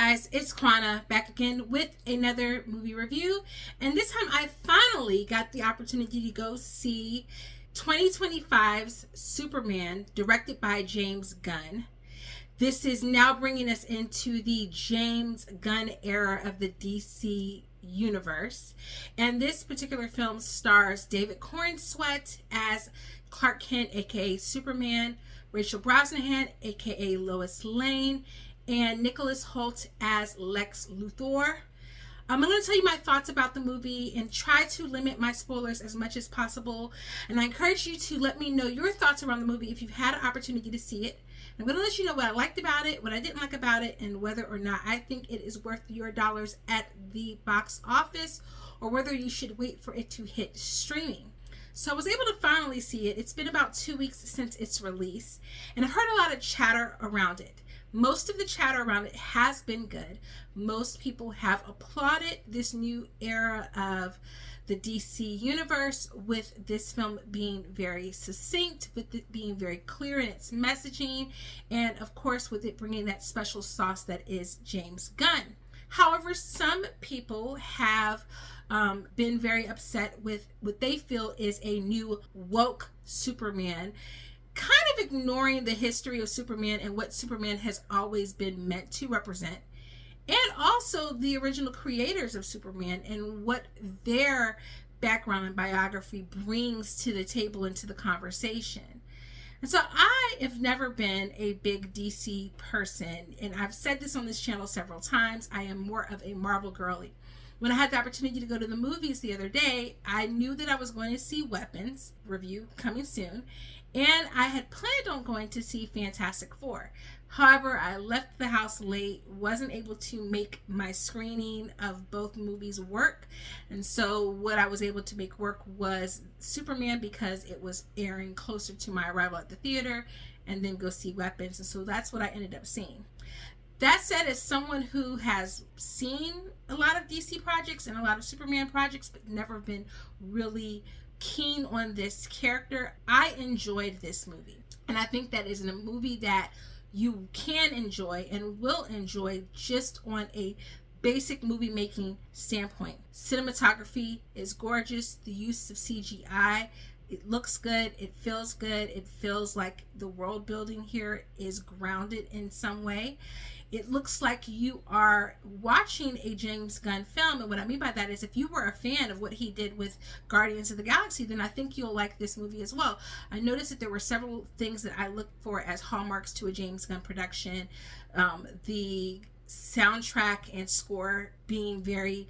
guys, it's Quana back again with another movie review, and this time I finally got the opportunity to go see 2025's Superman, directed by James Gunn. This is now bringing us into the James Gunn era of the DC universe, and this particular film stars David Corenswet as Clark Kent, aka Superman, Rachel Brosnahan, aka Lois Lane, and Nicholas Hoult as Lex Luthor. I'm going to tell you my thoughts about the movie and try to limit my spoilers as much as possible. And I encourage you to let me know your thoughts around the movie if you've had an opportunity to see it. I'm going to let you know what I liked about it, what I didn't like about it, and whether or not I think it is worth your dollars at the box office or whether you should wait for it to hit streaming. So I was able to finally see it. It's been about 2 weeks since its release, and I've heard a lot of chatter around it. Most of the chatter around it has been good. Most people have applauded this new era of the DC universe, with this film being very succinct, with it being very clear in its messaging, and of course with it bringing that special sauce that is James Gunn. However, some people have been very upset with what they feel is a new woke Superman, kind of ignoring the history of Superman and what Superman has always been meant to represent, and also the original creators of Superman and what their background and biography brings to the table and to the conversation. And so I have never been a big DC person, and I've said this on this channel several times. I am more of a Marvel girly. When I had the opportunity to go to the movies the other day, I knew that I was going to see Weapons, review coming soon, and I had planned on going to see Fantastic Four. However, I left the house late, wasn't able to make my screening of both movies work, and so what I was able to make work was Superman because it was airing closer to my arrival at the theater, and then go see Weapons, and so that's what I ended up seeing. That said, as someone who has seen a lot of DC projects and a lot of Superman projects, but never been really keen on this character, I enjoyed this movie. And I think that is a movie that you can enjoy and will enjoy just on a basic movie making standpoint. Cinematography is gorgeous. The use of CGI, it looks good, it feels good, it feels like the world building here is grounded in some way. It looks like you are watching a James Gunn film, and what I mean by that is if you were a fan of what he did with Guardians of the Galaxy, then I think you'll like this movie as well. I noticed that there were several things that I looked for as hallmarks to a James Gunn production. The soundtrack and score being very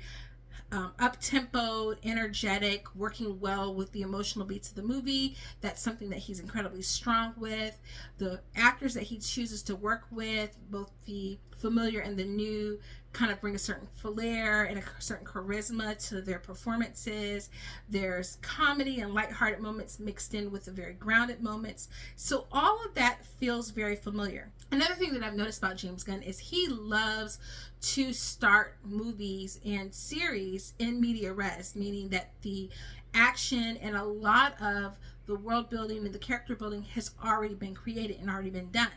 up-tempo, energetic, working well with the emotional beats of the movie. That's something that he's incredibly strong with. The actors that he chooses to work with, both the familiar and the new, kind of bring a certain flair and a certain charisma to their performances. There's comedy and lighthearted moments mixed in with the very grounded moments. So all of that feels very familiar. Another thing that I've noticed about James Gunn is he loves to start movies and series in media res, meaning that the action and a lot of the world building and the character building has already been created and already been done.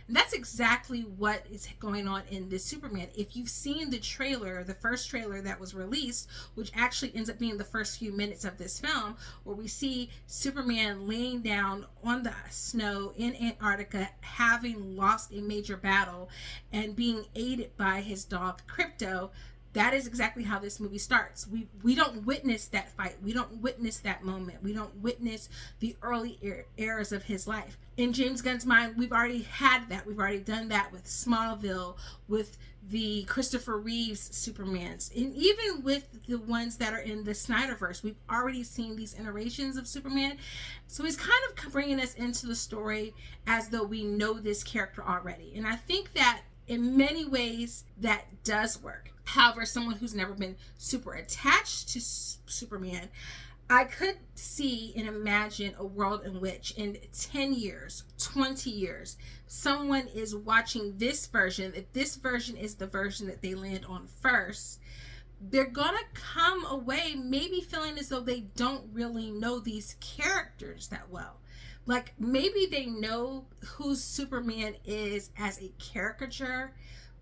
And that's exactly what is going on in this Superman. If you've seen the trailer, the first trailer that was released, which actually ends up being the first few minutes of this film, where we see Superman laying down on the snow in Antarctica, having lost a major battle and being aided by his dog Crypto. That is exactly how this movie starts. We don't witness that fight. We don't witness that moment. We don't witness the early eras of his life. In James Gunn's mind, we've already had that. We've already done that with Smallville, with the Christopher Reeves Supermans, and even with the ones that are in the Snyderverse. We've already seen these iterations of Superman. So he's kind of bringing us into the story as though we know this character already. And I think that in many ways that does work. However, someone who's never been super attached to Superman, I could see and imagine a world in which in 10 years, 20 years, someone is watching this version. If this version is the version that they land on first, they're gonna come away maybe feeling as though they don't really know these characters that well. Like maybe they know who Superman is as a caricature,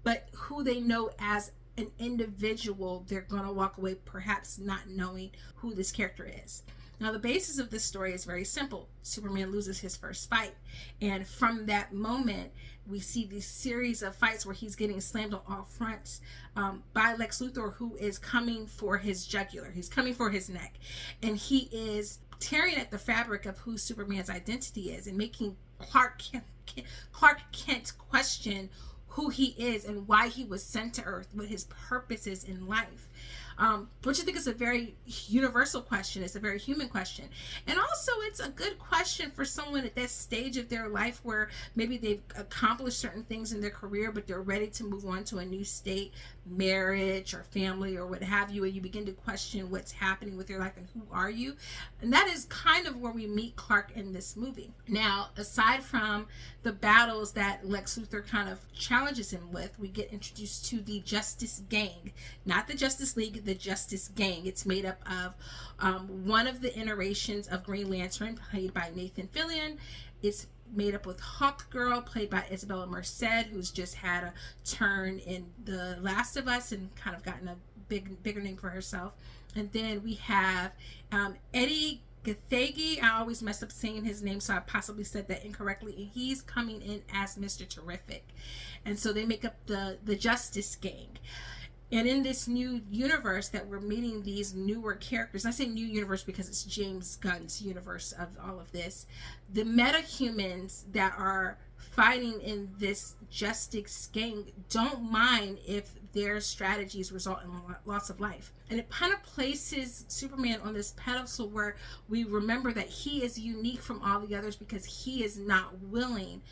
but who they know as an individual, they're going to walk away perhaps not knowing who this character is. Now, the basis of this story is very simple. Superman loses his first fight. And from that moment, we see these series of fights where he's getting slammed on all fronts by Lex Luthor, who is coming for his jugular. He's coming for his neck. And he is tearing at the fabric of who Superman's identity is and making Clark Kent question who he is and why he was sent to Earth, what his purpose is in life. Which I think is a very universal question. It's a very human question. And also it's a good question for someone at that stage of their life where maybe they've accomplished certain things in their career, but they're ready to move on to a new state, marriage or family or what have you, and you begin to question what's happening with your life and who are you. And that is kind of where we meet Clark in this movie. Now, aside from the battles that Lex Luthor kind of challenges him with, we get introduced to the Justice Gang. Not the Justice League, the Justice Gang. It's made up of one of the iterations of Green Lantern, played by Nathan Fillion. It's made up with Hawk Girl, played by Isabella Merced, who's just had a turn in The Last of Us and kind of gotten a bigger name for herself. And then we have Eddie Gathegi. I always mess up saying his name, so I possibly said that incorrectly. And he's coming in as Mr. Terrific. And so they make up the Justice Gang. And in this new universe that we're meeting these newer characters, I say new universe because it's James Gunn's universe of all of this, the metahumans that are fighting in this Justice Gang don't mind if their strategies result in loss of life. And it kind of places Superman on this pedestal where we remember that he is unique from all the others because he is not willing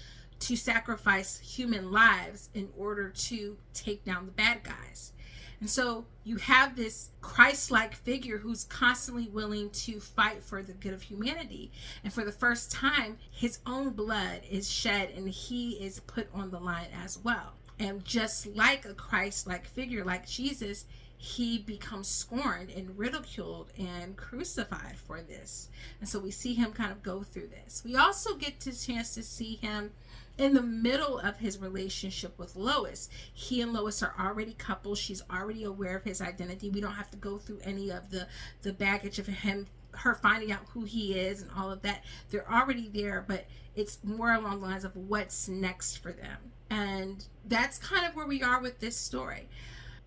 to sacrifice human lives in order to take down the bad guys. And so you have this Christ-like figure who's constantly willing to fight for the good of humanity. And for the first time, his own blood is shed and he is put on the line as well. And just like a Christ-like figure like Jesus, he becomes scorned and ridiculed and crucified for this. And so we see him kind of go through this. We also get the chance to see him in the middle of his relationship with Lois. He and Lois are already coupled. She's already aware of his identity. We don't have to go through any of the baggage of her finding out who he is and all of that. They're already there, but it's more along the lines of what's next for them. And that's kind of where we are with this story.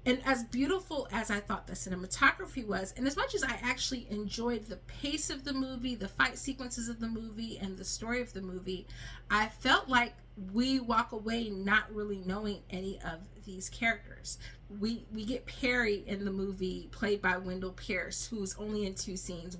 And as beautiful as I thought the cinematography was, and as much as I actually enjoyed the pace of the movie, the fight sequences of the movie, and the story of the movie, I felt like we walk away not really knowing any of these characters. We get Perry in the movie, played by Wendell Pierce, who's only in 2 scenes.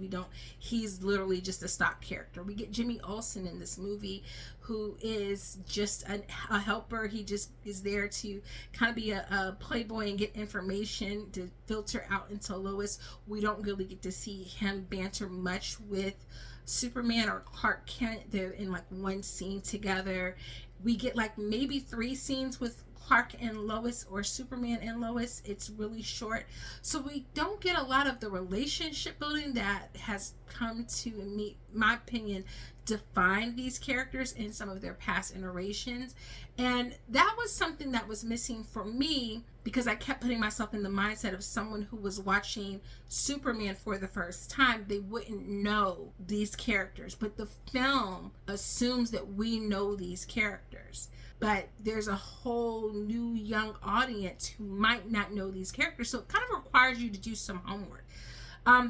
He's literally just a stock character. We get Jimmy Olsen in this movie, who is just a helper. He just is there to kind of be a playboy and get information to filter out into Lois. We don't really get to see him banter much with Superman or Clark Kent. They're in like 1 scene together. We get like maybe 3 scenes with Clark and Lois or Superman and Lois. It's really short. So we don't get a lot of the relationship building that has come to, in my opinion, define these characters in some of their past iterations. And that was something that was missing for me because I kept putting myself in the mindset of someone who was watching Superman for the first time. They wouldn't know these characters, but the film assumes that we know these characters. But there's a whole new young audience who might not know these characters. So it kind of requires you to do some homework.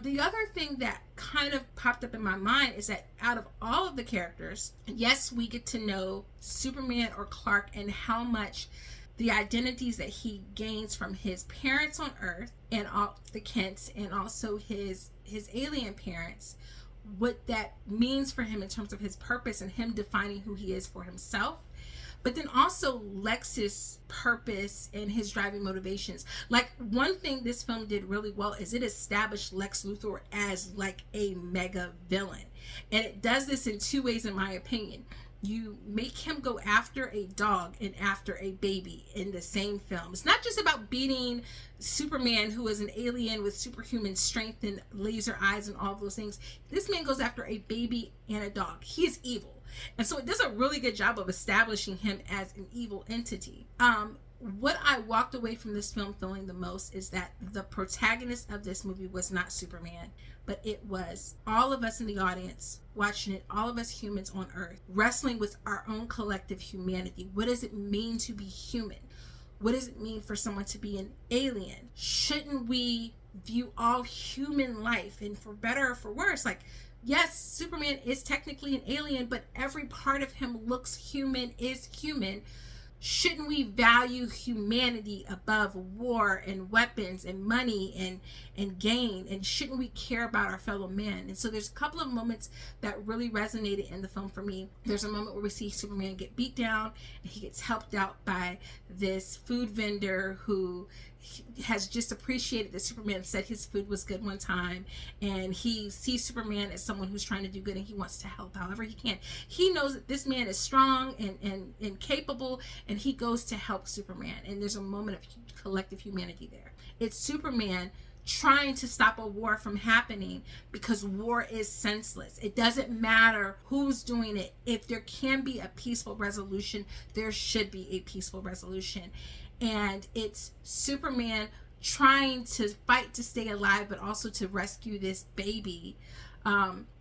The other thing that kind of popped up in my mind is that out of all of the characters, yes, we get to know Superman or Clark and how much the identities that he gains from his parents on Earth and all the Kents and also his alien parents, what that means for him in terms of his purpose and him defining who he is for himself. But then also Lex's purpose and his driving motivations. Like, one thing this film did really well is it established Lex Luthor as like a mega villain. And it does this in 2 ways, in my opinion. You make him go after a dog and after a baby in the same film. It's not just about beating Superman, who is an alien with superhuman strength and laser eyes and all those things. This man goes after a baby and a dog. He is evil. And so it does a really good job of establishing him as an evil entity. what I walked away from this film feeling the most is that the protagonist of this movie was not Superman, but it was all of us in the audience watching it, all of us humans on Earth, wrestling with our own collective humanity. What does it mean to be human? What does it mean for someone to be an alien? Shouldn't we view all human life, and for better or for worse, like, yes, Superman is technically an alien, but every part of him looks human, is human. Shouldn't we value humanity above war and weapons and money and gain? And shouldn't we care about our fellow man? And so there's a couple of moments that really resonated in the film for me. There's a moment where we see Superman get beat down, and he gets helped out by this food vendor who has just appreciated that Superman said his food was good one time, and he sees Superman as someone who's trying to do good, and he wants to help however he can. He knows that this man is strong and capable, and he goes to help Superman, and there's a moment of collective humanity there. It's Superman trying to stop a war from happening, because war is senseless. It doesn't matter who's doing it. If there can be a peaceful resolution, there should be a peaceful resolution. And it's Superman trying to fight to stay alive, but also to rescue this baby,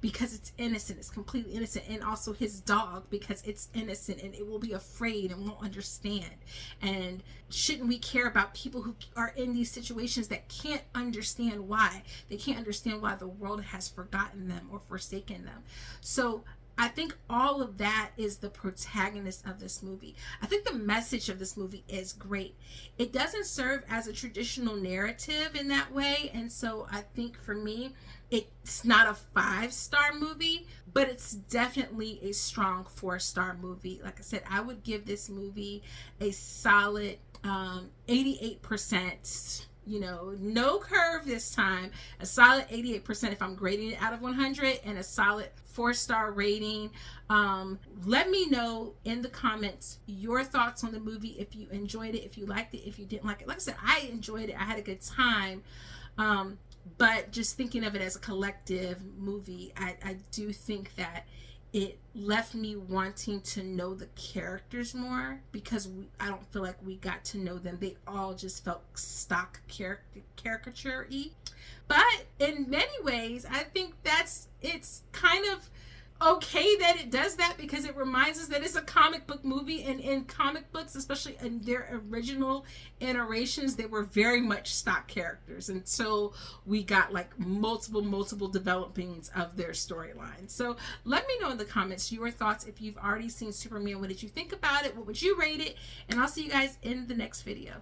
because it's innocent. It's completely innocent. And also his dog, because it's innocent and it will be afraid and won't understand. And shouldn't we care about people who are in these situations that can't understand why? They can't understand why the world has forgotten them or forsaken them. So I think all of that is the protagonist of this movie. I think the message of this movie is great. It doesn't serve as a traditional narrative in that way. And so I think for me, it's not a 5-star movie, but it's definitely a strong 4-star movie. Like I said, I would give this movie a solid 88%. No curve this time. A solid 88% if I'm grading it out of 100, and a solid 4-star rating. Let me know in the comments your thoughts on the movie, if you enjoyed it, if you liked it, if you didn't like it. Like I said, I enjoyed it. I had a good time. But just thinking of it as a collective movie, I do think that it left me wanting to know the characters more, because I don't feel like we got to know them. They all just felt stock caricature-y. But in many ways, I think it's kind of okay that it does that, because it reminds us that it's a comic book movie, and in comic books, especially in their original iterations, they were very much stock characters until we got like multiple developings of their storyline. So let me know in the comments your thoughts. If you've already seen Superman, what did you think about it? What would you rate it? And I'll see you guys in the next video.